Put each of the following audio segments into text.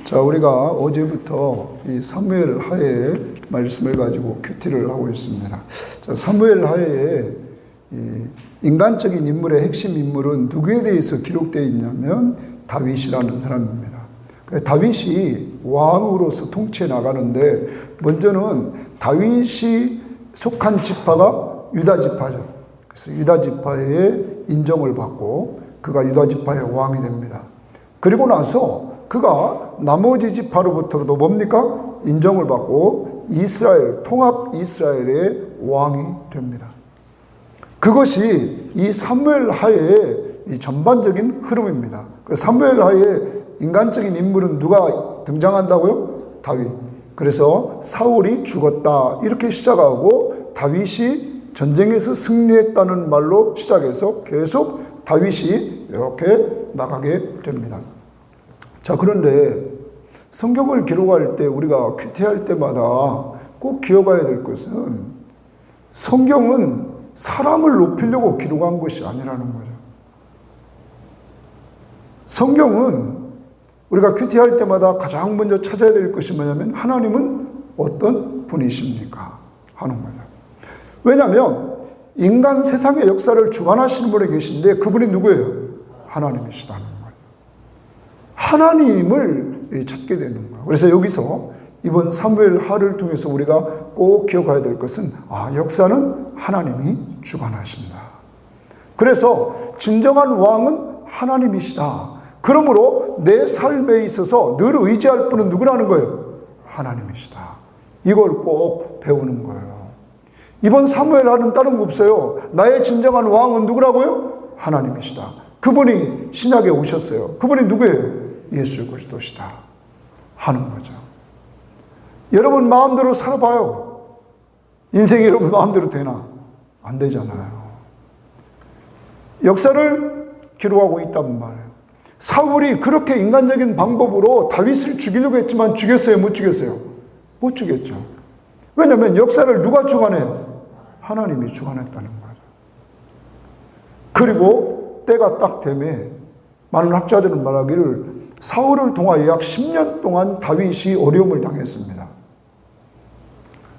자, 우리가 어제부터 이 사무엘 하에 말씀을 가지고 큐티를 하고 있습니다. 자, 사무엘 하에 이 인간적인 인물의 핵심 인물은 누구에 대해서 기록되어 있냐면 다윗이라는 사람입니다. 다윗이 왕으로서 통치해 나가는데 먼저는 다윗이 속한 지파가 유다 지파죠. 그래서 유다 지파의 인정을 받고 그가 유다 지파의 왕이 됩니다. 그리고 나서 그가 나머지 지파로부터도 뭡니까? 인정을 받고 이스라엘, 통합 이스라엘의 왕이 됩니다. 그것이 이 사무엘 하의 이 전반적인 흐름입니다. 사무엘 하에 인간적인 인물은 누가 등장한다고요? 다윗. 그래서 사울이 죽었다 이렇게 시작하고 다윗이 전쟁에서 승리했다는 말로 시작해서 계속 다윗이 이렇게 나가게 됩니다. 자, 그런데 성경을 기록할 때 우리가 큐티할 때마다 꼭 기억해야 될 것은 성경은 사람을 높이려고 기록한 것이 아니라는 거죠. 성경은 우리가 큐티할 때마다 가장 먼저 찾아야 될 것이 뭐냐면 하나님은 어떤 분이십니까? 하는 거죠. 왜냐하면 인간 세상의 역사를 주관하시는 분이 계신데 그분이 누구예요? 하나님이시다는 거예요. 하나님을 찾게 되는 거예요. 그래서 여기서 이번 사무엘 하를 통해서 우리가 꼭 기억해야 될 것은 역사는 하나님이 주관하신다. 그래서 진정한 왕은 하나님이시다. 그러므로 내 삶에 있어서 늘 의지할 분은 누구라는 거예요? 하나님이시다. 이걸 꼭 배우는 거예요. 이번 사무엘 하는 다른 거 없어요. 나의 진정한 왕은 누구라고요? 하나님이시다. 그분이 신약에 오셨어요. 그분이 누구예요? 예수 그리스도시다 하는 거죠. 여러분 마음대로 살아봐요. 인생이 여러분 마음대로 되나? 안 되잖아요. 역사를 기록하고 있단 말이에요. 사울이 그렇게 인간적인 방법으로 다윗을 죽이려고 했지만 죽였어요? 못 죽였어요? 못 죽였죠. 왜냐하면 역사를 누가 주관해요? 하나님이 주관했다는 거죠. 그리고 때가 딱 되면 많은 학자들은 말하기를 사울을 통하여 약 10년 동안 다윗이 어려움을 당했습니다.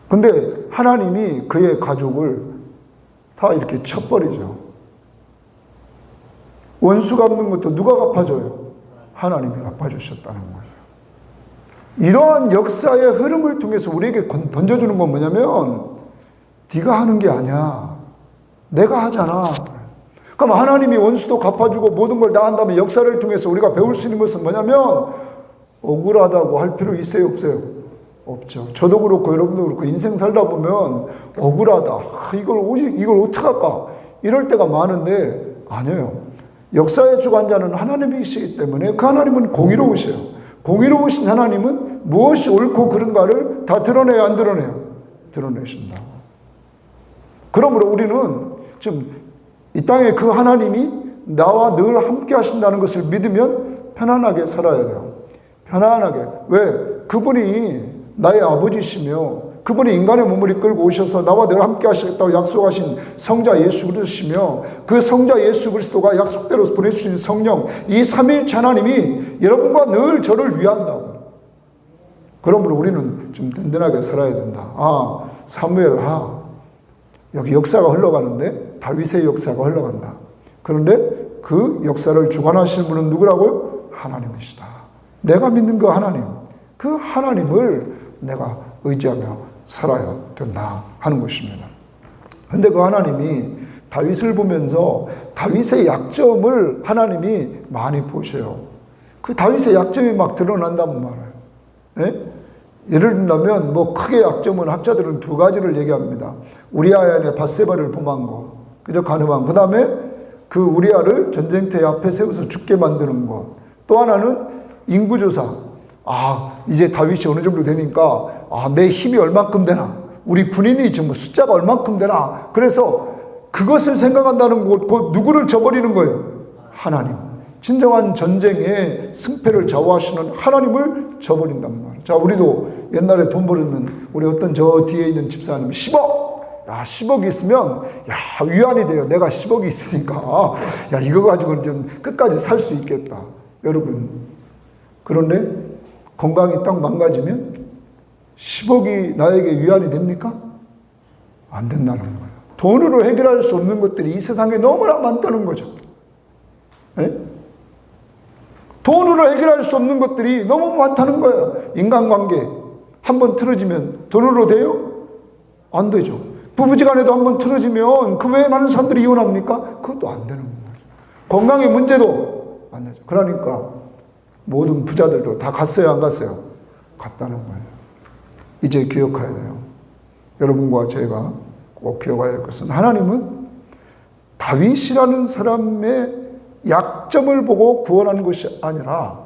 근데 하나님이 그의 가족을 다 이렇게 쳐버리죠. 원수 갚는 것도 누가 갚아줘요? 하나님이 갚아주셨다는 거예요. 이러한 역사의 흐름을 통해서 우리에게 던져주는 건 뭐냐면 네가 하는 게 아니야. 내가 하잖아. 그럼 하나님이 원수도 갚아주고 모든 걸 다 한다면 역사를 통해서 우리가 배울 수 있는 것은 뭐냐면 억울하다고 할 필요 있어요? 없어요? 없죠. 저도 그렇고 여러분도 그렇고 인생 살다 보면 억울하다. 이걸 어떡할까? 이럴 때가 많은데 아니에요. 역사의 주관자는 하나님이시기 때문에 그 하나님은 공의로우세요. 공의로우신 하나님은 무엇이 옳고 그른가를 다 드러내요? 안 드러내요? 드러내신다. 그러므로 우리는 지금 이 땅에 그 하나님이 나와 늘 함께 하신다는 것을 믿으면 편안하게 살아야 돼요. 편안하게. 왜? 그분이 나의 아버지시며 그분이 인간의 몸을 이끌고 오셔서 나와 늘 함께 하시겠다고 약속하신 성자 예수 그리스도시며 그 성자 예수 그리스도가 약속대로 보내주신 성령 이 삼위일체 하나님이 여러분과 늘 저를 위한다고. 그러므로 우리는 좀 든든하게 살아야 된다. 사무엘 하 여기 역사가 흘러가는데 다윗의 역사가 흘러간다. 그런데 그 역사를 주관하시는 분은 누구라고요? 하나님이시다. 내가 믿는 그 하나님, 그 하나님을 내가 의지하며 살아야 된다 하는 것입니다. 그런데 그 하나님이 다윗을 보면서 다윗의 약점을 하나님이 많이 보셔요. 그 다윗의 약점이 막 드러난단 말이에요. 네? 예를 든다면 크게 약점은 학자들은 두 가지를 얘기합니다. 우리아의 밧세바를 범한 거, 그저 간음한. 그 다음에 그 우리아를 전쟁터에 앞에 세워서 죽게 만드는 것. 또 하나는 인구조사. 이제 다윗이 어느 정도 되니까 내 힘이 얼만큼 되나, 우리 군인이 지금 숫자가 얼만큼 되나. 그래서 그것을 생각한다는 것, 누구를 저버리는 거예요? 하나님. 진정한 전쟁의 승패를 좌우하시는 하나님을 저버린단 말이에요. 자, 우리도 옛날에 돈 벌으면 우리 어떤 저 뒤에 있는 집사님 10억! 10억이 있으면 위안이 돼요. 내가 10억이 있으니까 이거 가지고는 좀 끝까지 살 수 있겠다. 여러분, 그런데 건강이 딱 망가지면 10억이 나에게 위안이 됩니까? 안 된다는 거예요. 돈으로 해결할 수 없는 것들이 이 세상에 너무나 많다는 거죠. 네? 돈으로 해결할 수 없는 것들이 너무 많다는 거예요. 인간관계 한번 틀어지면 돈으로 돼요? 안 되죠. 부부지간에도 한번 틀어지면 그 왜 많은 사람들이 이혼합니까? 그것도 안 되는 거예요. 건강의 문제도 안 되죠. 그러니까 모든 부자들도 다 갔어요, 안 갔어요? 갔다는 거예요. 이제 기억해야 돼요. 여러분과 제가 꼭 기억해야 할 것은 하나님은 다윗이라는 사람의 약점을 보고 구원하는 것이 아니라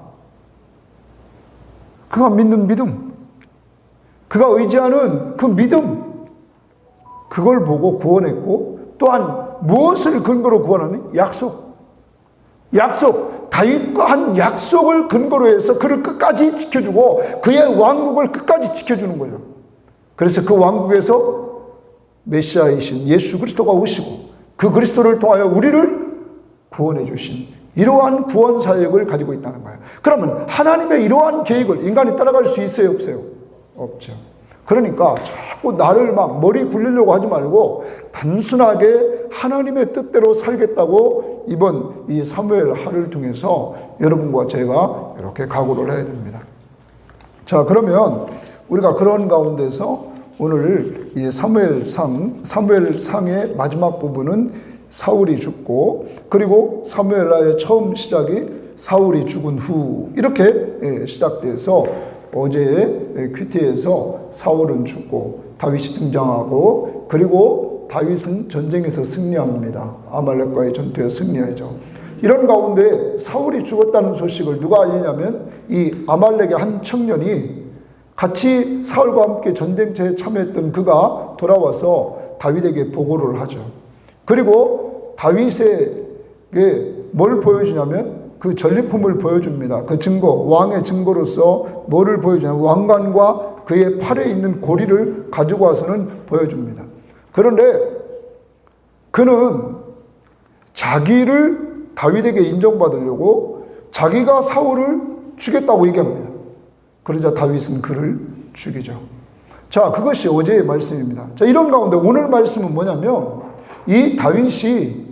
그가 믿는 믿음, 그가 의지하는 그 믿음, 그걸 보고 구원했고, 또한 무엇을 근거로 구원하는? 약속. 다윗과 한 약속을 근거로 해서 그를 끝까지 지켜주고 그의 왕국을 끝까지 지켜주는 거예요. 그래서 그 왕국에서 메시아이신 예수 그리스도가 오시고 그 그리스도를 통하여 우리를 구원해 주신 이러한 구원 사역을 가지고 있다는 거예요. 그러면 하나님의 이러한 계획을 인간이 따라갈 수 있어요, 없어요? 없죠. 그러니까 자꾸 나를 막 머리 굴리려고 하지 말고 단순하게 하나님의 뜻대로 살겠다고 이번 이 사무엘 하를 통해서 여러분과 제가 이렇게 각오를 해야 됩니다. 자, 그러면 우리가 그런 가운데서 오늘 이 사무엘상의 마지막 부분은 사울이 죽고, 그리고 사무엘하의 처음 시작이 사울이 죽은 후 이렇게 시작돼서 어제의 큐티에서 사울은 죽고 다윗이 등장하고, 그리고 다윗은 전쟁에서 승리합니다. 아말렉과의 전투에 승리하죠. 이런 가운데 사울이 죽었다는 소식을 누가 알리냐면 이 아말렉의 한 청년이 같이 사울과 함께 전쟁터에 참여했던 그가 돌아와서 다윗에게 보고를 하죠. 그리고 다윗에게 뭘 보여주냐면 그 전리품을 보여줍니다. 그 증거, 왕의 증거로서 뭐를 보여주냐면 왕관과 그의 팔에 있는 고리를 가지고 와서는 보여줍니다. 그런데 그는 자기를 다윗에게 인정받으려고 자기가 사울을 죽였다고 얘기합니다. 그러자 다윗은 그를 죽이죠. 자, 그것이 어제의 말씀입니다. 자, 이런 가운데 오늘 말씀은 뭐냐면 이 다윗이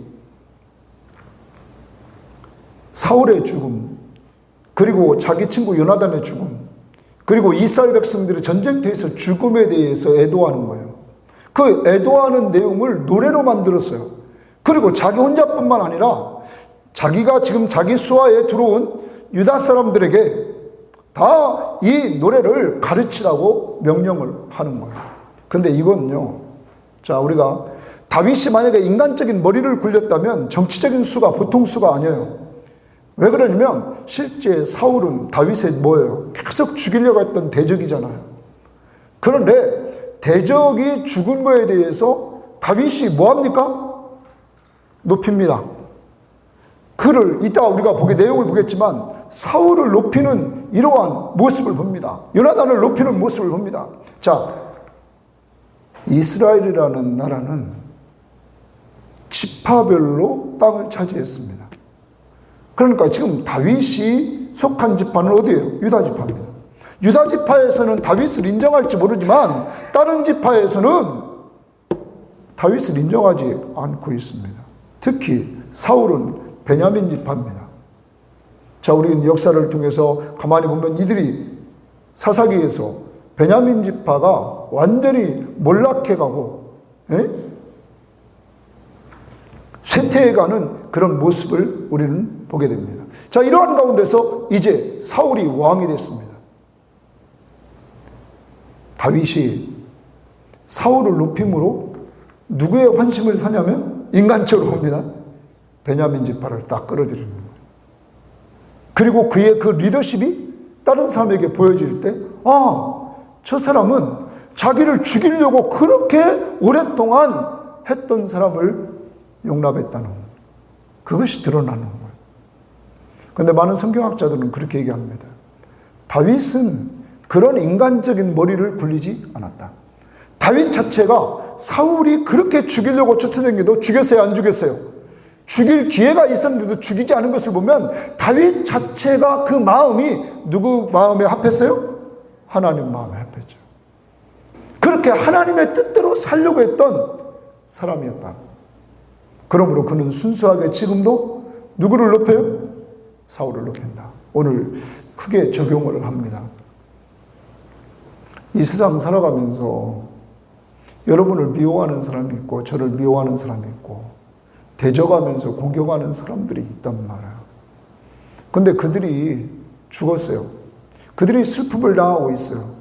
사울의 죽음, 그리고 자기 친구 요나단의 죽음, 그리고 이스라엘 백성들의 전쟁터에서 죽음에 대해서 애도하는 거예요. 그 애도하는 내용을 노래로 만들었어요. 그리고 자기 혼자뿐만 아니라 자기가 지금 자기 수하에 들어온 유다 사람들에게 다 이 노래를 가르치라고 명령을 하는 거예요. 근데 이건요, 자, 우리가 다윗이 만약에 인간적인 머리를 굴렸다면 정치적인 수가 보통 수가 아니에요. 왜 그러냐면 실제 사울은 다윗의 뭐예요? 계속 죽이려고 했던 대적이잖아요. 그런데 대적이 죽은 거에 대해서 다윗이 뭐합니까? 높입니다. 그를 이따 우리가 내용을 보겠지만 사울을 높이는 이러한 모습을 봅니다. 요나단을 높이는 모습을 봅니다. 자, 이스라엘이라는 나라는 지파별로 땅을 차지했습니다. 그러니까 지금 다윗이 속한 지파는 어디예요? 유다 지파입니다. 유다 지파에서는 다윗을 인정할지 모르지만 다른 지파에서는 다윗을 인정하지 않고 있습니다. 특히 사울은 베냐민 지파입니다. 자, 우리는 역사를 통해서 가만히 보면 이들이 사사기에서 베냐민 지파가 완전히 몰락해가고 쇠퇴해가는 그런 모습을 우리는 보게 됩니다. 자, 이러한 가운데서 이제 사울이 왕이 됐습니다. 다윗이 사울을 높임으로 누구의 환심을 사냐면 인간적으로 봅니다. 베냐민 지파를 딱 끌어들이는 거예요. 그리고 그의 그 리더십이 다른 사람에게 보여질 때, 아, 저 사람은 자기를 죽이려고 그렇게 오랫동안 했던 사람을 용납했다는 거예요. 그것이 드러나는 거예요. 그런데 많은 성경학자들은 그렇게 얘기합니다. 다윗은 그런 인간적인 머리를 굴리지 않았다. 다윗 자체가 사울이 그렇게 죽이려고 쫓아다니도 죽였어요, 안 죽였어요? 죽일 기회가 있었는데도 죽이지 않은 것을 보면 다윗 자체가 그 마음이 누구 마음에 합했어요? 하나님 마음에 합했죠. 그렇게 하나님의 뜻대로 살려고 했던 사람이었다. 그러므로 그는 순수하게 지금도 누구를 높여요? 사울을 높인다. 오늘 크게 적용을 합니다. 이 세상 살아가면서 여러분을 미워하는 사람이 있고 저를 미워하는 사람이 있고 대적하면서 공격하는 사람들이 있단 말이에요. 근데 그들이 죽었어요. 그들이 슬픔을 당하고 있어요.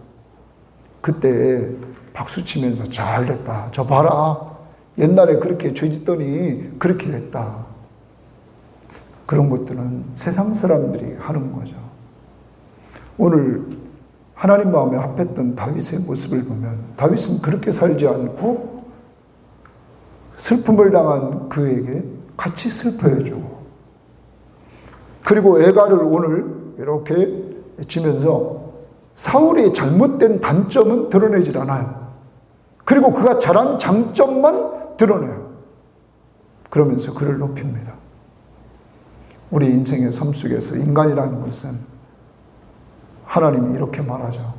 그때 박수치면서 잘됐다. 저 봐라. 옛날에 그렇게 죄 짓더니 그렇게 됐다. 그런 것들은 세상 사람들이 하는 거죠. 오늘 하나님 마음에 합했던 다윗의 모습을 보면 다윗은 그렇게 살지 않고 슬픔을 당한 그에게 같이 슬퍼해주고, 그리고 애가를 오늘 이렇게 지면서 사울의 잘못된 단점은 드러내질 않아요. 그리고 그가 잘한 장점만 드러내요. 그러면서 그를 높입니다. 우리 인생의 삶 속에서 인간이라는 것은 하나님이 이렇게 말하죠.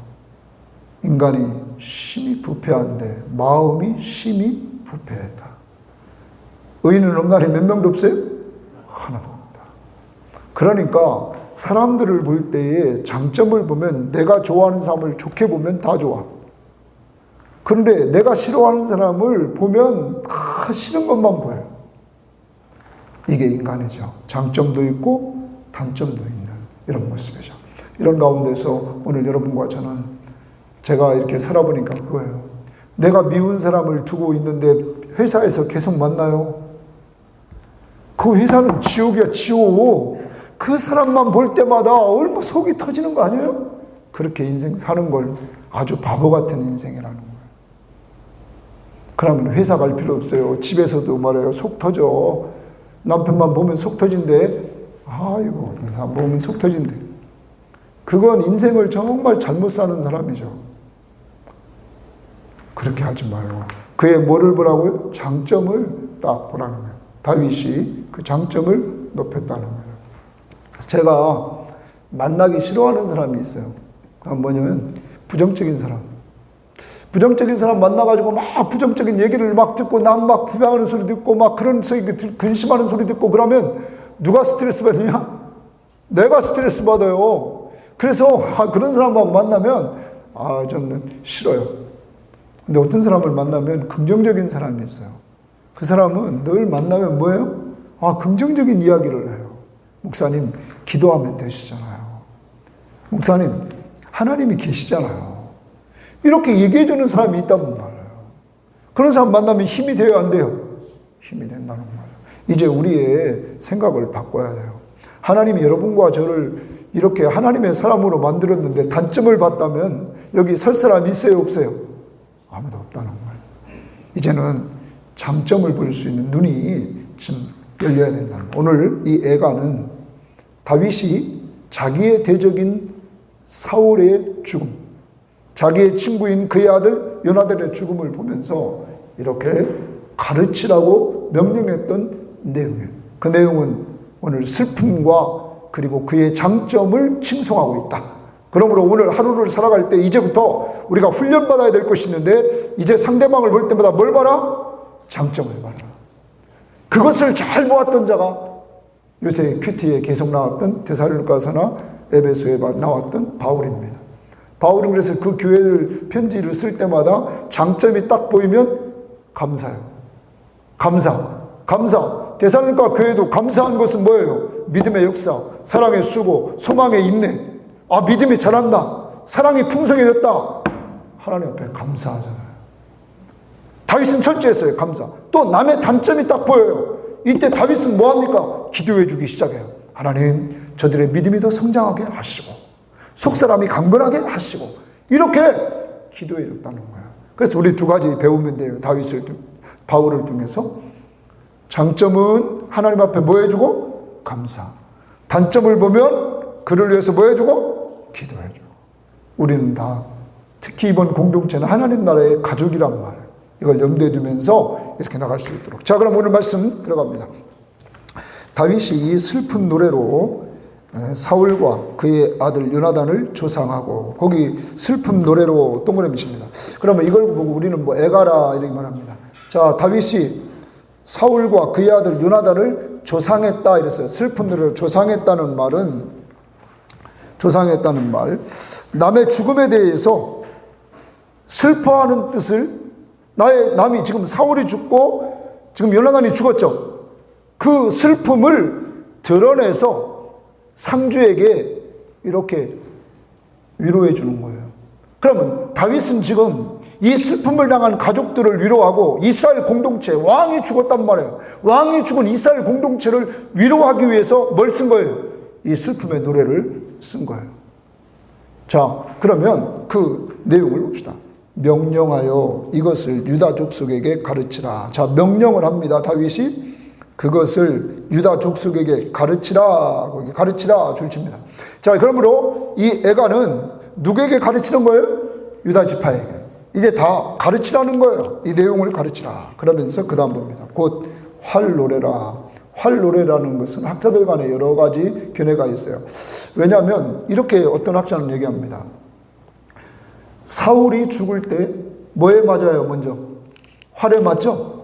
인간이 심히 부패한데 마음이 심히 부패했다. 의인은 없나니 몇 명도 없어요? 하나도 없다. 그러니까 사람들을 볼 때에 장점을 보면 내가 좋아하는 사람을 좋게 보면 다 좋아. 그런데 내가 싫어하는 사람을 보면 다 싫은 것만 보여요. 이게 인간이죠. 장점도 있고 단점도 있는 이런 모습이죠. 이런 가운데서 오늘 여러분과 저는 제가 이렇게 살아보니까 그거예요. 내가 미운 사람을 두고 있는데 회사에서 계속 만나요. 그 회사는 지옥이야, 지옥. 그 사람만 볼 때마다 얼마 속이 터지는 거 아니에요? 그렇게 인생 사는 걸 아주 바보 같은 인생이라는 거예요. 그러면 회사 갈 필요 없어요. 집에서도 말해요. 속 터져. 남편만 보면 속 터진대. 아이고, 어떤 사람 보면 속 터진대. 그건 인생을 정말 잘못 사는 사람이죠. 그렇게 하지 말고 그의 뭐를 보라고요? 장점을 딱 보라는 거예요. 다윗이 그 장점을 높였다는 거예요. 제가 만나기 싫어하는 사람이 있어요. 그건 뭐냐면 부정적인 사람. 부정적인 사람 만나가지고 막 부정적인 얘기를 막 듣고 남 막 비방하는 소리 듣고 막 그런 소리 근심하는 소리 듣고 그러면 누가 스트레스 받느냐? 내가 스트레스 받아요. 그래서 그런 사람하고 만나면 저는 싫어요. 근데 어떤 사람을 만나면 긍정적인 사람이 있어요. 그 사람은 늘 만나면 뭐예요? 긍정적인 이야기를 해요. 목사님, 기도하면 되시잖아요. 목사님, 하나님이 계시잖아요. 이렇게 얘기해주는 사람이 있단 말이에요. 그런 사람 만나면 힘이 돼요, 안 돼요? 힘이 된다는 말이에요. 이제 우리의 생각을 바꿔야 돼요. 하나님이 여러분과 저를 이렇게 하나님의 사람으로 만들었는데 단점을 봤다면 여기 설 사람 있어요, 없어요? 아무도 없다는 거예요. 이제는 장점을 볼 수 있는 눈이 좀 열려야 된다는 거예요. 오늘 이 애가는 다윗이 자기의 대적인 사울의 죽음, 자기의 친구인 그의 아들 요나단의 죽음을 보면서 이렇게 가르치라고 명령했던 내용이에요. 그 내용은 오늘 슬픔과 그리고 그의 장점을 칭송하고 있다. 그러므로 오늘 하루를 살아갈 때 이제부터 우리가 훈련받아야 될 것이 있는데, 이제 상대방을 볼 때마다 뭘 봐라? 장점을 봐라. 그것을 잘 보았던 자가 요새 큐티에 계속 나왔던 데살로니가서나 에베소에 나왔던 바울입니다. 바울은 그래서 그 교회를 편지를 쓸 때마다 장점이 딱 보이면 감사해요. 감사. 데살로니가 교회도 감사한 것은 뭐예요? 믿음의 역사, 사랑의 수고, 소망의 인내. 믿음이 자란다. 사랑이 풍성해졌다. 하나님 앞에 감사하잖아요. 다윗은 철저했어요. 감사. 또 남의 단점이 딱 보여요. 이때 다윗은 뭐합니까? 기도해 주기 시작해요. 하나님, 저들의 믿음이 더 성장하게 하시고 속사람이 강건하게 하시고, 이렇게 기도해 줬다는 거예요. 그래서 우리 두 가지 배우면 돼요. 바울을 통해서. 장점은 하나님 앞에 뭐 해주고? 감사. 단점을 보면 그를 위해서 뭐 해주고? 기도해주고. 우리는 다, 특히 이번 공동체는 하나님 나라의 가족이란 말이에요. 이걸 염두에 두면서 이렇게 나갈 수 있도록. 자, 그럼 오늘 말씀 들어갑니다. 다윗이 이 슬픈 노래로 사울과 그의 아들 요나단을 조상하고, 거기 슬픈 노래로 동그라미 칩니다. 그러면 이걸 보고 우리는 뭐 애가라 이렇게 말합니다. 자, 다윗이 사울과 그의 아들 요나단을 조상했다 이랬어요. 슬픈 노래로 조상했다는 말은, 조상했다는 말, 남의 죽음에 대해서 슬퍼하는 뜻을, 남이 지금 사울이 죽고 지금 요나단이 죽었죠. 그 슬픔을 드러내서 상주에게 이렇게 위로해 주는 거예요. 그러면 다윗은 지금 이 슬픔을 당한 가족들을 위로하고 이스라엘 공동체, 왕이 죽었단 말이에요. 왕이 죽은 이스라엘 공동체를 위로하기 위해서 뭘 쓴 거예요? 이 슬픔의 노래를 쓴 거예요. 자, 그러면 그 내용을 봅시다. 명령하여 이것을 유다 족속에게 가르치라. 자, 명령을 합니다. 다윗이 그것을 유다 족속에게 가르치라, 거기 가르치라 줄칩니다. 자, 그러므로 이 애가는 누구에게 가르치는 거예요? 유다 지파에게. 이제 다 가르치라는 거예요. 이 내용을 가르치라. 그러면서 그 다음 봅니다. 곧 활노래라. 활노래라는 것은 학자들 간에 여러 가지 견해가 있어요. 왜냐하면 이렇게 어떤 학자는 얘기합니다. 사울이 죽을 때 뭐에 맞아요? 먼저 활에 맞죠?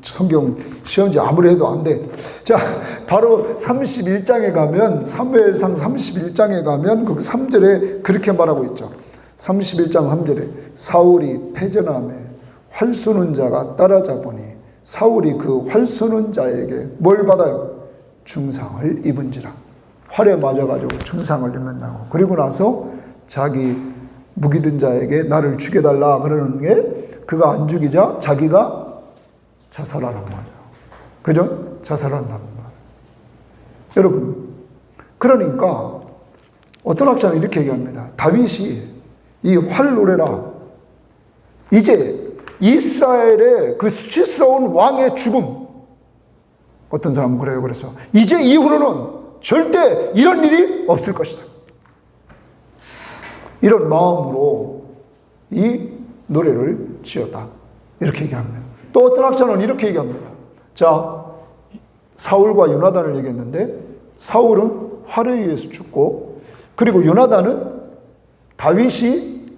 성경 시험지 아무리 해도 안 돼. 자, 바로 31장에 가면, 사무엘상 31장에 가면 그 3절에 그렇게 말하고 있죠. 31장 3절에 사울이 패전함에 활 쏘는 자가 따라잡으니 사울이 그 활 쏘는 자에게 뭘 받아요? 중상을 입은지라. 활에 맞아가지고 중상을 입는다고. 그리고 나서 자기 무기든 자에게 나를 죽여달라 그러는 게, 그가 안 죽이자 자기가 자살하는 거죠. 그죠? 자살한다는 말. 여러분, 그러니까 어떤 학자는 이렇게 얘기합니다. 다윗이 이 활노래라, 이제 이스라엘의 그 수치스러운 왕의 죽음, 어떤 사람은 그래요. 그래서 이제 이후로는 절대 이런 일이 없을 것이다. 이런 마음으로 이 노래를 지었다. 이렇게 얘기합니다. 또 어떤 학자는 이렇게 얘기합니다. 자, 사울과 요나단을 얘기했는데, 사울은 활에 의해서 죽고, 그리고 요나단은 다윗이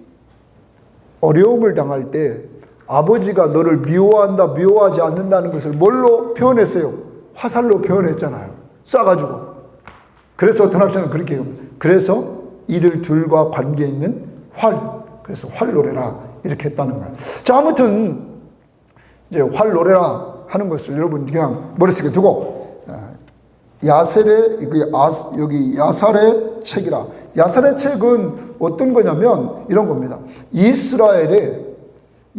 어려움을 당할 때 아버지가 너를 미워한다, 미워하지 않는다는 것을 뭘로 표현했어요? 화살로 표현했잖아요. 쏴가지고. 그래서 어떤 학자는 그렇게 얘기합니다. 그래서 이들 둘과 관계 있는 활, 그래서 활노래라 이렇게 했다는 거예요. 자, 아무튼 이제 활노래라 하는 것을 여러분 그냥 머릿속에 두고, 야셀의 여기 야살의 책이라. 야살의 책은 어떤 거냐면 이런 겁니다. 이스라엘의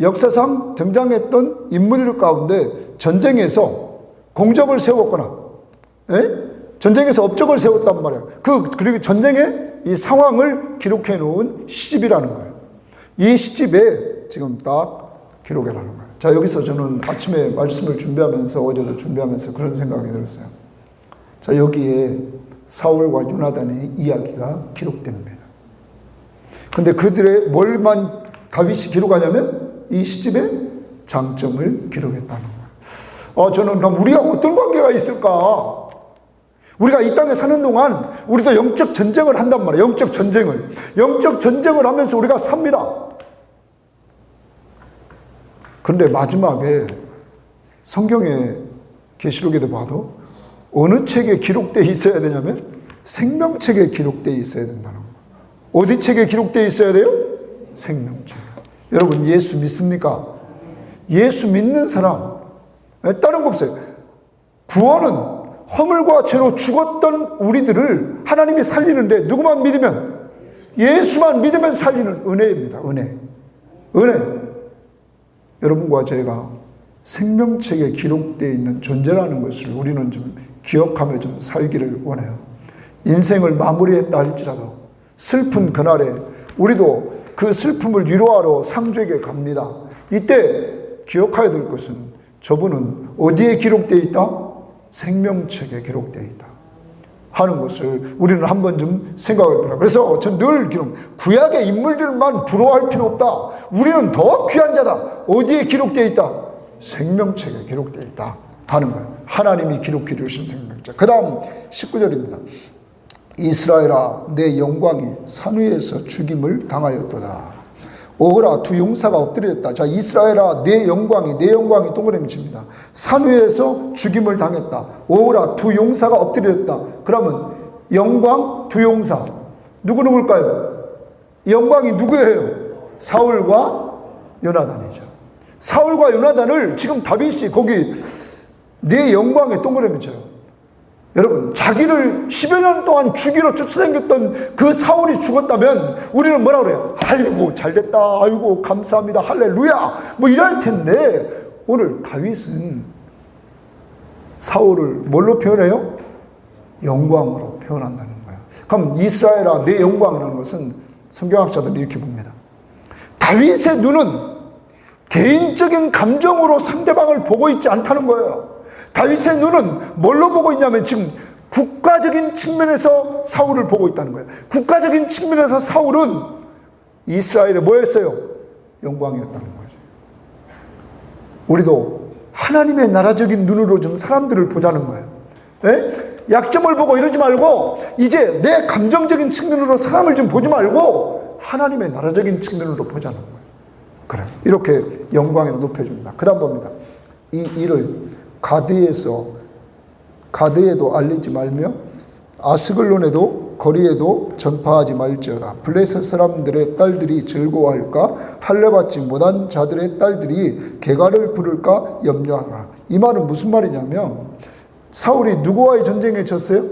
역사상 등장했던 인물들 가운데 전쟁에서 공적을 세웠거나, 전쟁에서 업적을 세웠단 말이에요. 그리고 전쟁의 이 상황을 기록해 놓은 시집이라는 거예요. 이 시집에 지금 딱 기록해 놓은 거예요. 자, 여기서 저는 아침에 말씀을 준비하면서, 어제도 준비하면서 그런 생각이 들었어요. 자, 여기에 사울과 요나단의 이야기가 기록됩니다. 근데 그들의 뭘만 다윗이 기록하냐면 이 시집의 장점을 기록했다는 거예요. 저는 그럼 우리가 어떤 관계가 있을까? 우리가 이 땅에 사는 동안 우리도 영적 전쟁을 한단 말이에요. 영적 전쟁을 하면서 우리가 삽니다. 그런데 마지막에 성경의 계시록에도 봐도 어느 책에 기록되어 있어야 되냐면 생명책에 기록되어 있어야 된다는 거예요. 어디 책에 기록되어 있어야 돼요? 생명책. 여러분, 예수 믿습니까? 예수 믿는 사람, 다른 거 없어요. 구원은 허물과 죄로 죽었던 우리들을 하나님이 살리는데, 누구만 믿으면, 예수만 믿으면 살리는 은혜입니다. 은혜. 여러분과 제가 생명책에 기록되어 있는 존재라는 것을 우리는 좀 기억하며 좀 살기를 원해요. 인생을 마무리했다 할지라도 슬픈 그날에 우리도 그 슬픔을 위로하러 상주에게 갑니다. 이때 기억해야 될 것은 저분은 어디에 기록되어 있다? 생명책에 기록되어 있다 하는 것을 우리는 한번 좀 생각해 보라. 그래서 전 늘 구약의 인물들만 부러워할 필요 없다. 우리는 더 귀한 자다. 어디에 기록되어 있다? 생명책에 기록되어 있다. 하는 거예요. 하나님이 기록해 주신 생명자. 그 다음 19절입니다. 이스라엘아 내 영광이 산 위에서 죽임을 당하였도다. 오호라 두 용사가 엎드렸다. 자, 이스라엘아 내 영광이 동그라미 칩니다. 산 위에서 죽임을 당했다. 오호라 두 용사가 엎드렸다. 그러면 영광 두 용사 누구일까요? 영광이 누구예요? 사울과 요나단이죠. 사울과 요나단을 지금 다윗이 거기 내 영광의 동그라미 쳐요. 여러분, 자기를 10여 년 동안 죽이러 쫓아다녔던 그 사울이 죽었다면 우리는 뭐라 그래요? 아이고 잘됐다, 아이고 감사합니다, 할렐루야 뭐 이럴 텐데, 오늘 다윗은 사울을 뭘로 표현해요? 영광으로 표현한다는 거예요. 그럼 이스라엘아 내 영광이라는 것은 성경학자들은 이렇게 봅니다. 다윗의 눈은 개인적인 감정으로 상대방을 보고 있지 않다는 거예요. 다윗의 눈은 뭘로 보고 있냐면 지금 국가적인 측면에서 사울을 보고 있다는 거예요. 국가적인 측면에서 사울은 이스라엘의 뭐였어요? 영광이었다는 거죠. 우리도 하나님의 나라적인 눈으로 좀 사람들을 보자는 거예요. 에? 약점을 보고 이러지 말고 이제 내 감정적인 측면으로 사람을 좀 보지 말고 하나님의 나라적인 측면으로 보자는 거예요. 그래, 이렇게 영광으로 높여줍니다. 그 다음 봅니다. 이 일을 가드에도 알리지 말며 아스글론에도 거리에도 전파하지 말지어다. 블레셋 사람들의 딸들이 즐거워할까? 할례받지 못한 자들의 딸들이 개가를 부를까 염려하라. 이 말은 무슨 말이냐면 사울이 누구와의 전쟁에 졌어요?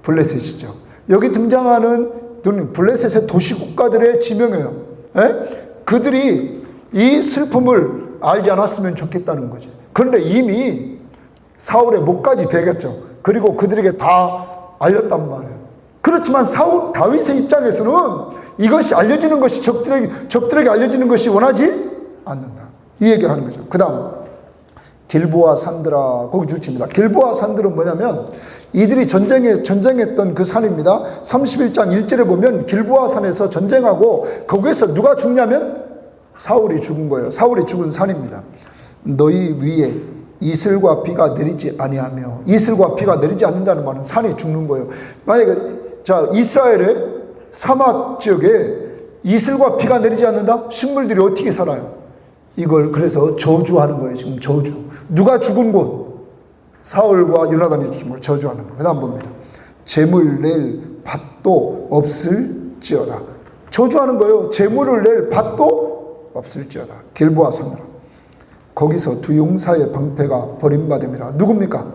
블레셋이죠. 여기 등장하는 블레셋의 도시국가들의 지명이에요. 그들이 이 슬픔을 알지 않았으면 좋겠다는 거죠. 그런데 이미 사울의 목까지 베겼죠. 그리고 그들에게 다 알렸단 말이에요. 그렇지만 다윗의 입장에서는 이것이 알려지는 것이 적들에게 알려지는 것이 원하지 않는다. 이 얘기를 하는 거죠. 그 다음 길보아 산들아, 거기 주칩니다. 길보아 산들은 뭐냐면 이들이 전쟁했던 그 산입니다. 31장 1절에 보면 길보아 산에서 전쟁하고 거기에서 누가 죽냐면 사울이 죽은 거예요. 사울이 죽은 산입니다. 너희 위에 이슬과 비가 내리지 아니하며, 이슬과 비가 내리지 않는다는 말은 산이 죽는 거예요. 만약에 이스라엘의 사막 지역에 이슬과 비가 내리지 않는다? 식물들이 어떻게 살아요? 이걸 그래서 저주하는 거예요. 지금 저주. 누가 죽은 곳? 사울과 요나단이 죽은 걸 저주하는 거예요. 그 다음 봅니다. 재물 낼 밭도 없을지어다. 저주하는 거예요. 재물을 낼 밭도 없을지어다. 길보아 산으로. 거기서 두 용사의 방패가 버림받음이라. 누굽니까?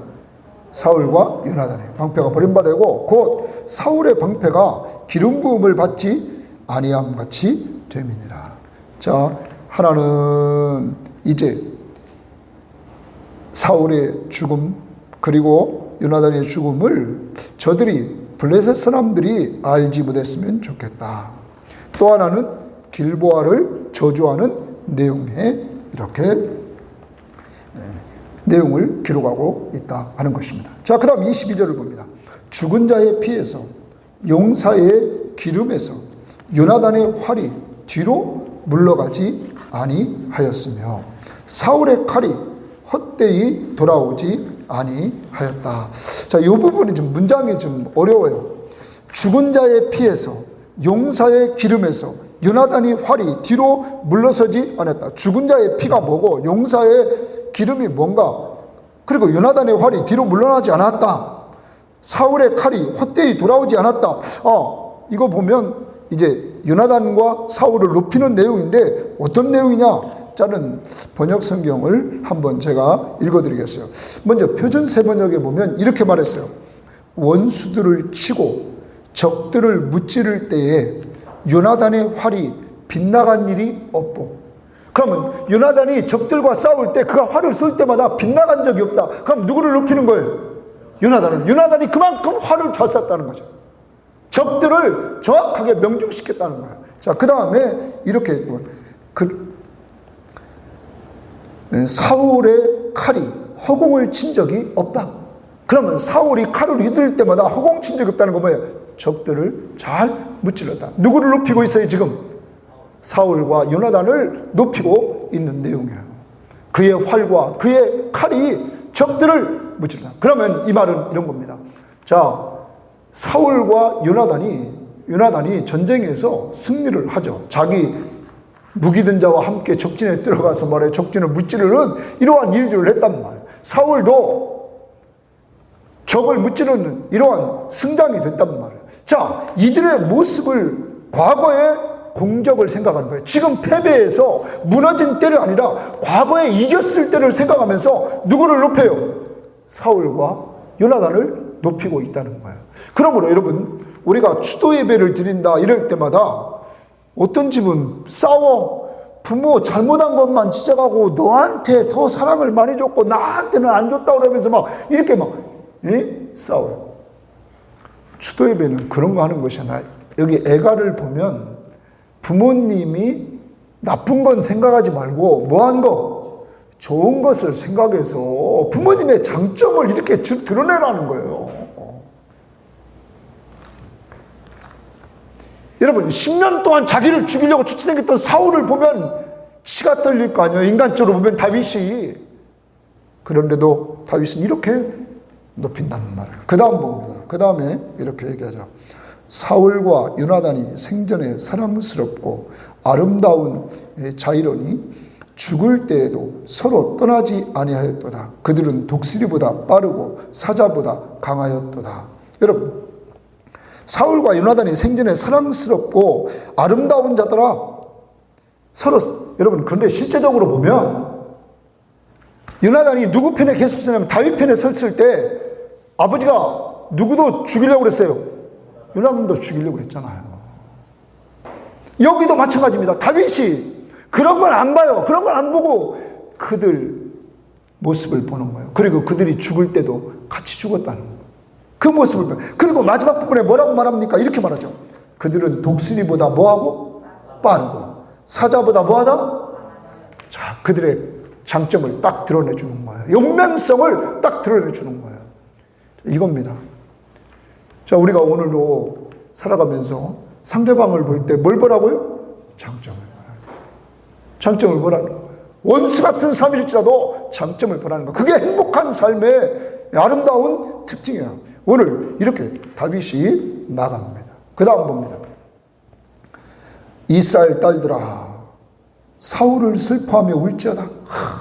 사울과 요나단의 방패가 버림받고 곧 사울의 방패가 기름 부음을 받지 아니함 같이 됨이니라. 자, 하나는 이제 사울의 죽음 그리고 요나단의 죽음을 저들이 블레셋 사람들이 알지 못했으면 좋겠다. 또 하나는 길보아를 저주하는 내용에 이렇게 내용을 기록하고 있다 하는 것입니다. 자, 그 다음 22절을 봅니다. 죽은 자의 피에서 용사의 기름에서 요나단의 활이 뒤로 물러가지 아니하였으며 사울의 칼이 헛되이 돌아오지 아니하였다. 자, 이 부분이 좀 문장이 좀 어려워요. 죽은 자의 피에서 용사의 기름에서 요나단이 활이 뒤로 물러서지 않았다. 죽은 자의 피가 뭐고 용사의 기름이 뭔가, 그리고 요나단의 활이 뒤로 물러나지 않았다. 사울의 칼이 헛되이 돌아오지 않았다. 이거 보면 이제 요나단과 사울을 높이는 내용인데 어떤 내용이냐? 자는 번역 성경을 한번 제가 읽어드리겠어요. 먼저 표준세 번역에 보면 이렇게 말했어요. 원수들을 치고 적들을 무찌를 때에 요나단의 활이 빗나간 일이 없고. 그러면 요나단이 적들과 싸울 때 그가 활을 쏠 때마다 빗나간 적이 없다. 그럼 누구를 높이는 거예요? 요나단을. 요나단이 그만큼 활을 잘 쐈다는 거죠. 적들을 정확하게 명중시켰다는 거예요. 자, 그 다음에 이렇게 사울의 칼이 허공을 친 적이 없다. 그러면 사울이 칼을 휘두를 때마다 허공 친 적이 없다는 건 뭐예요? 적들을 잘 무찔렀다. 누구를 높이고 있어요 지금? 사울과 요나단을 높이고 있는 내용이에요. 그의 활과 그의 칼이 적들을 무찌르라. 그러면 이 말은 이런 겁니다. 자, 사울과 요나단이 전쟁에서 승리를 하죠. 자기 무기든 자와 함께 적진에 들어가서 말해 적진을 무찌르는 이러한 일들을 했단 말이에요. 사울도 적을 무찌르는 이러한 승장이 됐단 말이에요. 자, 이들의 모습을 과거의 공적을 생각하는 거예요. 지금 패배해서 무너진 때가 아니라 과거에 이겼을 때를 생각하면서 누구를 높여요? 사울과 요나단을 높이고 있다는 거예요. 그러므로 여러분, 우리가 추도 예배를 드린다 이럴 때마다 어떤 집은 싸워. 부모 잘못한 것만 지적하고 너한테 더 사랑을 많이 줬고 나한테는 안 줬다 그러면서 막 이렇게 막 싸워요. 추도 예배는 그런 거 하는 것이 아니라 여기 애가를 보면 부모님이 나쁜 건 생각하지 말고 뭐한 거? 좋은 것을 생각해서 부모님의 장점을 이렇게 드러내라는 거예요. 여러분, 10년 동안 자기를 죽이려고 추치생겼던 사울을 보면 치가 떨릴 거 아니에요. 인간적으로 보면 다윗이. 그런데도 다윗은 이렇게 높인다는 말을. 그 다음 봅니다. 그 다음에 이렇게 얘기하죠. 사울과 요나단이 생전에 사랑스럽고 아름다운 자이러니 죽을 때에도 서로 떠나지 아니하였도다. 그들은 독수리보다 빠르고 사자보다 강하였도다. 여러분, 사울과 요나단이 생전에 사랑스럽고 아름다운 자더라. 서로, 여러분, 그런데 실제적으로 보면 요나단이 누구 편에 계속 서냐면 다윗 편에 섰을 때 아버지가 누구도 죽이려고 그랬어요. 요나단도 죽이려고 했잖아요. 여기도 마찬가지입니다. 다윗이 그런 걸 안 봐요. 그런 걸 안 보고 그들 모습을 보는 거예요. 그리고 그들이 죽을 때도 같이 죽었다는 거예요. 그 모습을 봐요. 그리고 마지막 부분에 뭐라고 말합니까? 이렇게 말하죠. 그들은 독수리보다 뭐하고? 빠르고 사자보다 뭐하다? 자, 그들의 장점을 딱 드러내주는 거예요. 용맹성을 딱 드러내주는 거예요. 이겁니다. 자, 우리가 오늘도 살아가면서 상대방을 볼 때 뭘 보라고요? 장점을 보라는 거예요. 장점을 보라는 거예요. 원수 같은 삶일지라도 장점을 보라는 거예요. 그게 행복한 삶의 아름다운 특징이에요. 오늘 이렇게 다윗이 나갑니다. 그 다음 봅니다. 이스라엘 딸들아, 사울을 슬퍼하며 울지어다.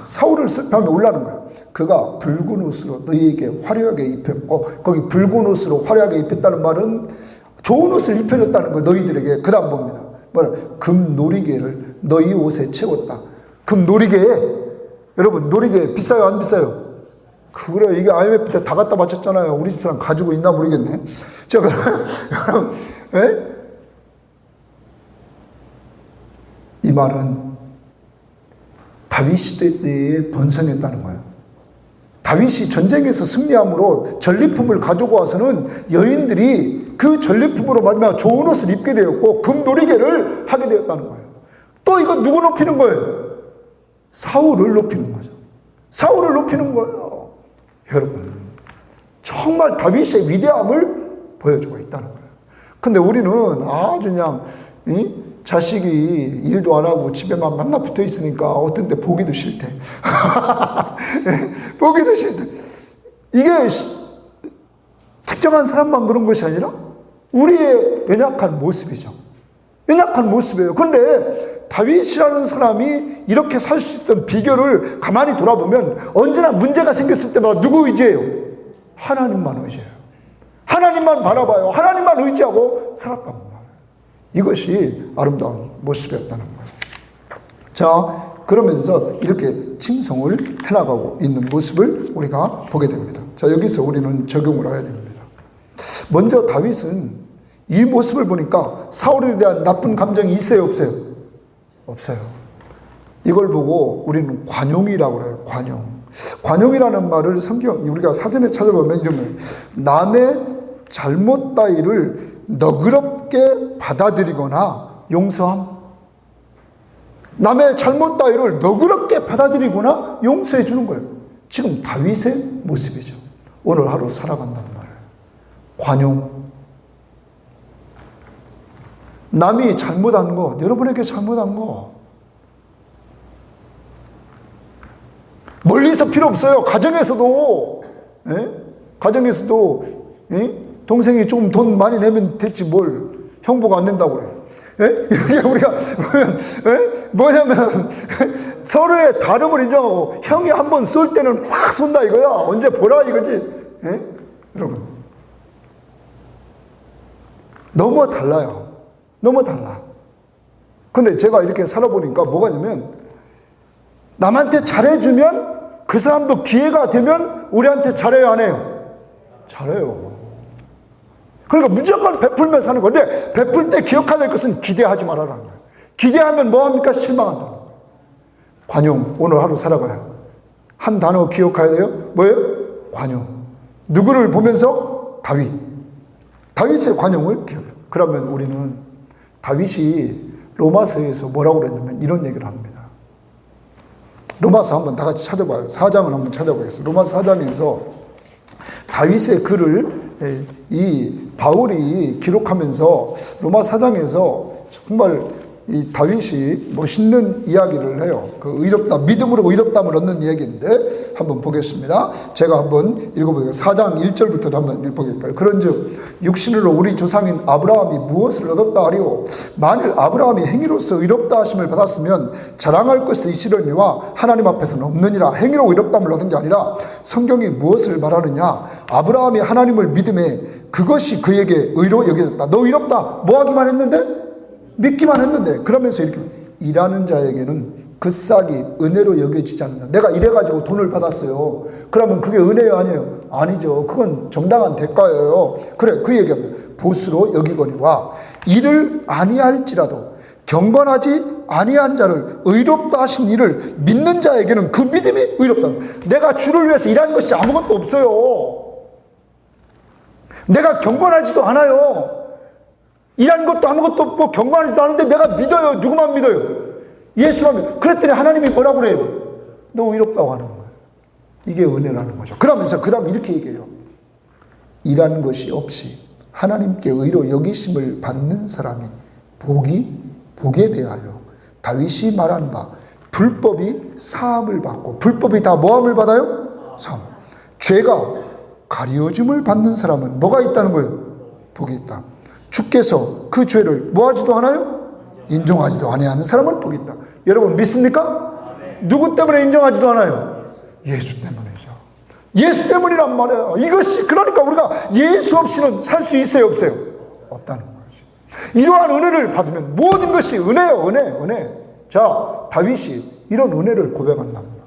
사울을 슬퍼하며 울라는 거예요. 그가 붉은 옷으로 너희에게 화려하게 입혔고, 거기 붉은 옷으로 화려하게 입혔다는 말은 좋은 옷을 입혀줬다는 거예요, 너희들에게. 그 다음 봅니다. 금 놀이개를 너희 옷에 채웠다. 금 놀이개에, 여러분, 놀이개 비싸요, 안 비싸요? 그래, 이게 IMF 때 다 갖다 바쳤잖아요. 우리 집 사람 가지고 있나 모르겠네. 자, 그럼, 이 말은 다윗 시대 때에 번성했다는 거예요. 다윗이 전쟁에서 승리함으로 전리품을 가지고 와서는 여인들이 그 전리품으로 말미암아 좋은 옷을 입게 되었고 금놀이개를 하게 되었다는 거예요. 또 이거 누구 높이는 거예요? 사울을 높이는 거죠. 사울을 높이는 거예요. 여러분, 정말 다윗의 위대함을 보여주고 있다는 거예요. 근데 우리는 아주 그냥 자식이 일도 안 하고 집에만 맨날 붙어 있으니까 어떤 때 보기도 싫대. 보기도 싫대. 이게 특정한 사람만 그런 것이 아니라 우리의 연약한 모습이죠. 연약한 모습이에요. 그런데 다윗이라는 사람이 이렇게 살 수 있던 비결을 가만히 돌아보면 언제나 문제가 생겼을 때마다 누구 의지해요? 하나님만 의지해요. 하나님만 바라봐요. 하나님만 의지하고 살았단 말이에요. 이것이 아름다운 모습이었다는 거예요. 자, 그러면서 이렇게 칭송을 해나가고 있는 모습을 우리가 보게 됩니다. 자, 여기서 우리는 적용을 해야 됩니다. 먼저 다윗은 이 모습을 보니까 사울에 대한 나쁜 감정이 있어요, 없어요? 없어요. 이걸 보고 우리는 관용이라고 그래요. 관용. 관용이라는 말을 성경 우리가 사전에 찾아보면 이런 거예요. 남의 잘못 따위를 너그럽게 받아들이거나 용서함. 남의 잘못 따위를 너그럽게 받아들이거나 용서해 주는 거예요. 지금 다윗의 모습이죠. 오늘 하루 살아간단 말이에요. 관용. 남이 잘못한 거, 여러분에게 잘못한 거 멀리서 필요 없어요. 가정에서도, 예? 가정에서도, 예? 동생이 좀 돈 많이 내면 됐지 뭘 형부가 안 낸다고 그래. 예? 우리가 예? 뭐냐면 서로의 다름을 인정하고 형이 한번 쏠 때는 막 쏜다 이거야. 언제 보라 이거지. 예? 여러분 너무 달라요. 너무 달라. 근데 제가 이렇게 살아보니까 뭐가 냐면 남한테 잘해주면 그 사람도 기회가 되면 우리한테 잘해요 안 해요? 잘해요. 그러니까 무조건 베풀면 사는 건데 베풀 때 기억해야 될 것은 기대하지 말아라는 거예요. 기대하면 뭐합니까? 실망한다는 거예요. 관용. 오늘 하루 살아가요. 한 단어 기억해야 돼요. 뭐예요? 관용. 누구를 보면서? 다윗. 다윗의 관용을 기억해요. 그러면 우리는 다윗이 로마서에서 뭐라고 그랬냐면 이런 얘기를 합니다. 로마서 한번 다 같이 찾아봐요. 4장을 한번 찾아보겠습니다. 로마서 4장에서 다윗의 글을 이 바울이 기록하면서 로마 4장에서 정말 이 다윗이 멋있는 이야기를 해요. 그 의롭다, 믿음으로 의롭다함을 얻는 이야기인데 한번 보겠습니다. 제가 한번 읽어보겠습니다. 4장 1절부터 한번 읽어볼까요? 그런즉 육신으로 우리 조상인 아브라함이 무엇을 얻었다 하리오? 만일 아브라함이 행위로서 의롭다 하심을 받았으면 자랑할 것이 있으려니와 하나님 앞에서는 없느니라. 행위로 의롭다함을 얻은 게 아니라 성경이 무엇을 말하느냐? 아브라함이 하나님을 믿음에 그것이 그에게 의로 여겨졌다. 너 의롭다. 뭐 하기만 했는데? 믿기만 했는데. 그러면서 이렇게 일하는 자에게는 그 싹이 은혜로 여겨지지 않는다. 내가 일해가지고 돈을 받았어요. 그러면 그게 은혜요 아니에요? 아니죠. 그건 정당한 대가예요. 그래, 그 얘기합니다. 보수로 여기거니와 이를 아니할지라도 경건하지 아니한 자를 의롭다 하신 이를 믿는 자에게는 그 믿음이 의롭다. 내가 주를 위해서 일하는 것이 아무것도 없어요. 내가 경건하지도 않아요. 일하는 것도 아무것도 없고 경건하지도 않은데 내가 믿어요. 누구만 믿어요? 예수만 믿어요. 그랬더니 하나님이 뭐라고 그래요? 너 의롭다고 하는 거예요. 이게 은혜라는 거죠. 그러면서 그 다음 이렇게 얘기해요. 일하는 것이 없이 하나님께 의로 여기심을 받는 사람이 복에 대하여 다윗이 말한 바 불법이 사함을 받고, 불법이 다 뭐함을 받아요? 사함. 죄가 가려짐을 받는 사람은 뭐가 있다는 거예요? 복이 있다. 주께서 그 죄를 뭐하지도 않아요? 인정하지도 아니하는 사람은 복이 있다. 여러분 믿습니까? 누구 때문에 인정하지도 않아요? 예수 때문이죠. 예수 때문이란 말이에요. 이것이 그러니까 우리가 예수 없이는 살 수 있어요 없어요? 없다는 거지. 이러한 은혜를 받으면 모든 것이 은혜요. 은혜. 자, 다윗이 이런 은혜를 고백한답니다.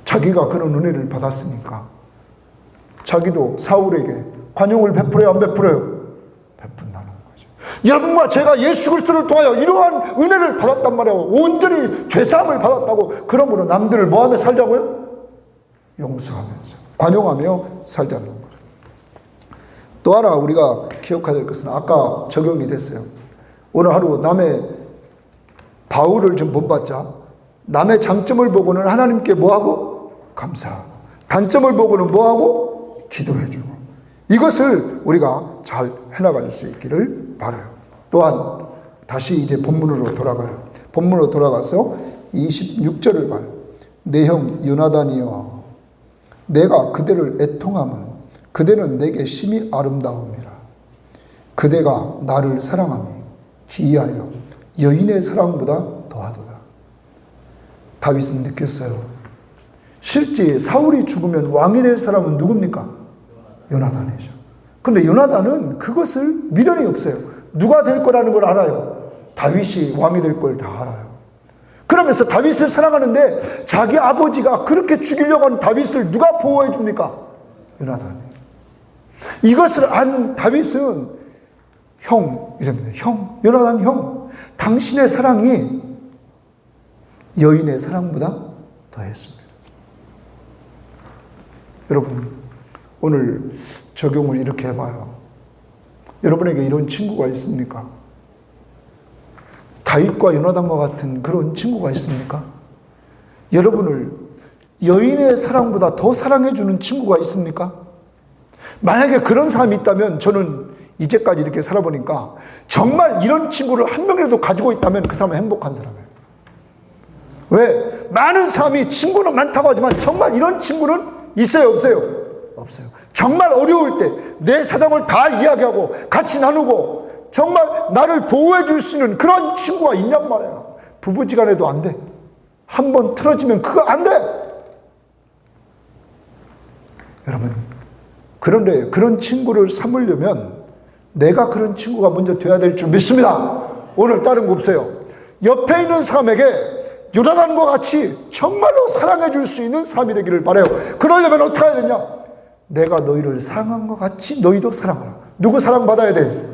자기가 그런 은혜를 받았으니까 자기도 사울에게 관용을 베풀어요 안 베풀어요? 베푼다는 거죠. 여러분과 제가 예수 그리스도를 통하여 이러한 은혜를 받았단 말이에요. 온전히 죄사함을 받았다고. 그러므로 남들을 뭐하며 살자고요? 용서하면서 관용하며 살자는 거죠. 또 하나 우리가 기억해야 될 것은 아까 적용이 됐어요. 오늘 하루 남의 바울을 좀 본받자. 남의 장점을 보고는 하나님께 뭐하고? 감사하고. 단점을 보고는 뭐하고? 기도해주고. 이것을 우리가 잘 해나갈 수 있기를 바라요. 또한 다시 이제 본문으로 돌아가요. 본문으로 돌아가서 26절을 봐요. 내 형 요나단이여, 내가 그대를 애통함은 그대는 내게 심히 아름다움이라. 그대가 나를 사랑함이 기이하여 여인의 사랑보다 더하도다. 다윗은 느꼈어요. 실제 사울이 죽으면 왕이 될 사람은 누굽니까? 요나단이죠. 근데 요나단은 그것을 미련이 없어요. 누가 될 거라는 걸 알아요. 다윗이 왕이 될 걸 다 알아요. 그러면서 다윗을 사랑하는데 자기 아버지가 그렇게 죽이려고 하는 다윗을 누가 보호해 줍니까? 요나단이. 이것을 안 다윗은 형, 이랍니다. 형, 요나단 형, 당신의 사랑이 여인의 사랑보다 더했습니다. 여러분, 오늘 적용을 이렇게 해봐요. 여러분에게 이런 친구가 있습니까? 다윗과 요나단과 같은 그런 친구가 있습니까? 여러분을 여인의 사랑보다 더 사랑해주는 친구가 있습니까? 만약에 그런 사람이 있다면 저는 이제까지 이렇게 살아보니까 정말 이런 친구를 한 명이라도 가지고 있다면 그 사람은 행복한 사람이에요. 왜? 많은 사람이 친구는 많다고 하지만 정말 이런 친구는 있어요, 없어요? 없어요. 정말 어려울 때 내 사정을 다 이야기하고 같이 나누고 정말 나를 보호해 줄 수 있는 그런 친구가 있냔 말이에요. 부부지간에도 안 돼. 한 번 틀어지면 그거 안 돼. 여러분, 그런데 그런 친구를 삼으려면 내가 그런 친구가 먼저 돼야 될 줄 믿습니다. 오늘 다른 거 없어요. 옆에 있는 사람에게 요나단과 같이 정말로 사랑해 줄 수 있는 사람이 되기를 바라요. 그러려면 어떻게 해야 되냐? 내가 너희를 사랑한 것 같이 너희도 사랑하라. 누구 사랑받아야 돼?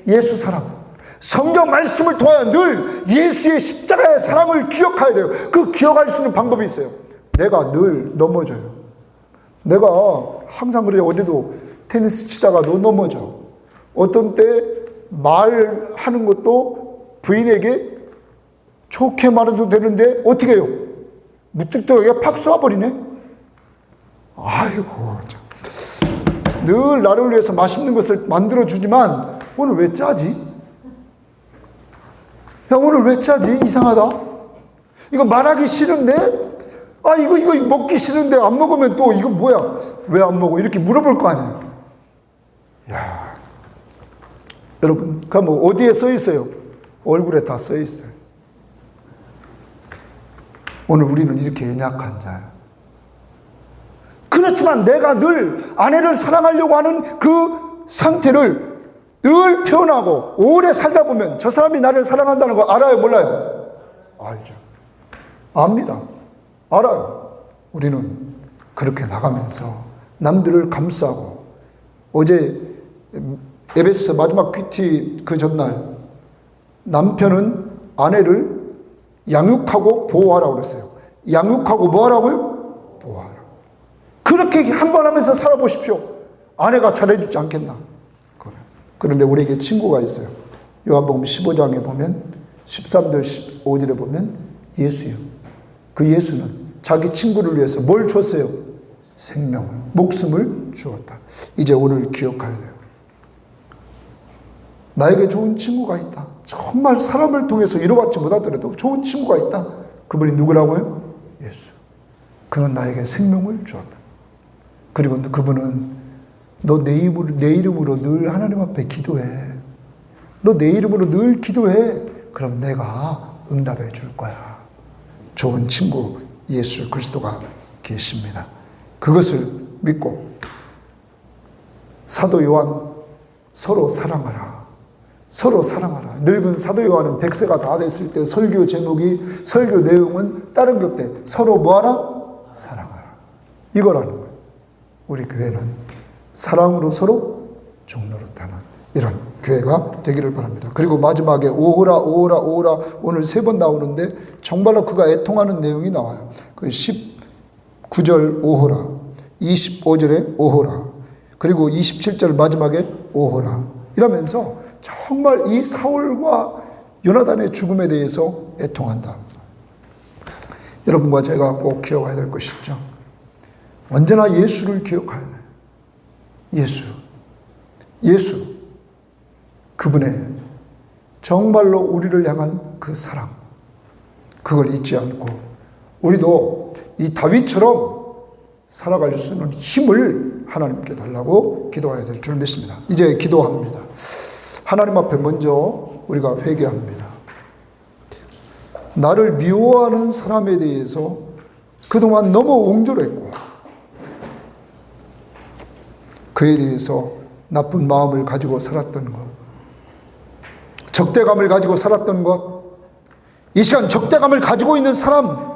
예수 사랑. 성경 말씀을 통하여 늘 예수의 십자가의 사랑을 기억해야 돼요. 그 기억할 수 있는 방법이 있어요. 내가 늘 넘어져요. 내가 항상 그래요. 어제도 테니스 치다가도 넘어져. 어떤 때 말하는 것도 부인에게 좋게 말해도 되는데 어떻게 해요? 무뚝뚝하게 팍 쏘아버리네. 아이고 참. 늘 나를 위해서 맛있는 것을 만들어주지만 오늘 왜 짜지? 야, 오늘 왜 짜지? 이상하다. 이거 말하기 싫은데? 아, 이거 먹기 싫은데 안 먹으면 또 이거 뭐야? 왜 안 먹어? 이렇게 물어볼 거 아니에요. 야, 여러분, 그럼 어디에 써 있어요? 얼굴에 다 써 있어요. 오늘 우리는 이렇게 연약한 자야. 그렇지만 내가 늘 아내를 사랑하려고 하는 그 상태를 늘 표현하고 오래 살다 보면 저 사람이 나를 사랑한다는 거 알아요? 몰라요? 알죠. 압니다. 알아요. 우리는 그렇게 나가면서 남들을 감싸고 어제 에베소서 마지막 큐티 그 전날 남편은 아내를 양육하고 보호하라고 그랬어요. 양육하고 뭐 하라고요? 보호하라. 그렇게 한 번 하면서 살아보십시오. 아내가 잘해주지 않겠나? 그런데 우리에게 친구가 있어요. 요한복음 15장에 보면 13절 15절에 보면 예수요. 그 예수는 자기 친구를 위해서 뭘 줬어요? 생명을, 목숨을 주었다. 이제 오늘 기억해야 돼요. 나에게 좋은 친구가 있다. 정말 사람을 통해서 이뤄받지 못하더라도 좋은 친구가 있다. 그분이 누구라고요? 예수. 그는 나에게 생명을 주었다. 그리고 그분은 너 내 이름으로 늘 하나님 앞에 기도해. 너 내 이름으로 늘 기도해. 그럼 내가 응답해 줄 거야. 좋은 친구 예수 그리스도가 계십니다. 그것을 믿고 사도 요한 서로 사랑하라. 서로 사랑하라. 늙은 사도 요한은 100세가 다 됐을 때 설교 제목이, 설교 내용은 다른 게 없대. 서로 뭐하라? 사랑하라. 이거라는 거예요. 우리 교회는 사랑으로 서로 종노릇하는 이런 교회가 되기를 바랍니다. 그리고 마지막에 오호라 오호라 오호라 오늘 3번 나오는데 정말로 그가 애통하는 내용이 나와요. 그 19절 오호라, 25절에 오호라, 그리고 27절 마지막에 오호라 이러면서 정말 이 사울과 요나단의 죽음에 대해서 애통한다. 여러분과 제가 꼭 기억해야 될 것이 있죠. 언제나 예수를 기억해야 돼요. 예수. 그분의 정말로 우리를 향한 그 사랑. 그걸 잊지 않고 우리도 이 다윗처럼 살아갈 수 있는 힘을 하나님께 달라고 기도해야 될 줄 믿습니다. 이제 기도합니다. 하나님 앞에 먼저 우리가 회개합니다. 나를 미워하는 사람에 대해서 그동안 너무 옹졸했고 그에 대해서 나쁜 마음을 가지고 살았던 것, 적대감을 가지고 살았던 것, 이 시간 적대감을 가지고 있는 사람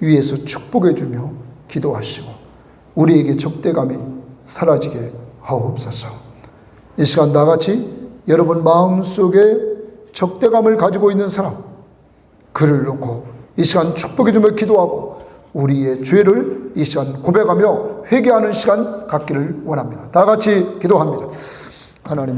위에서 축복해 주며 기도하시고 우리에게 적대감이 사라지게 하옵소서. 이 시간 나같이 여러분 마음속에 적대감을 가지고 있는 사람, 그를 놓고 이 시간 축복해 주며 기도하고 우리의 죄를 이 시간 고백하며 회개하는 시간 갖기를 원합니다. 다 같이 기도합니다. 하나님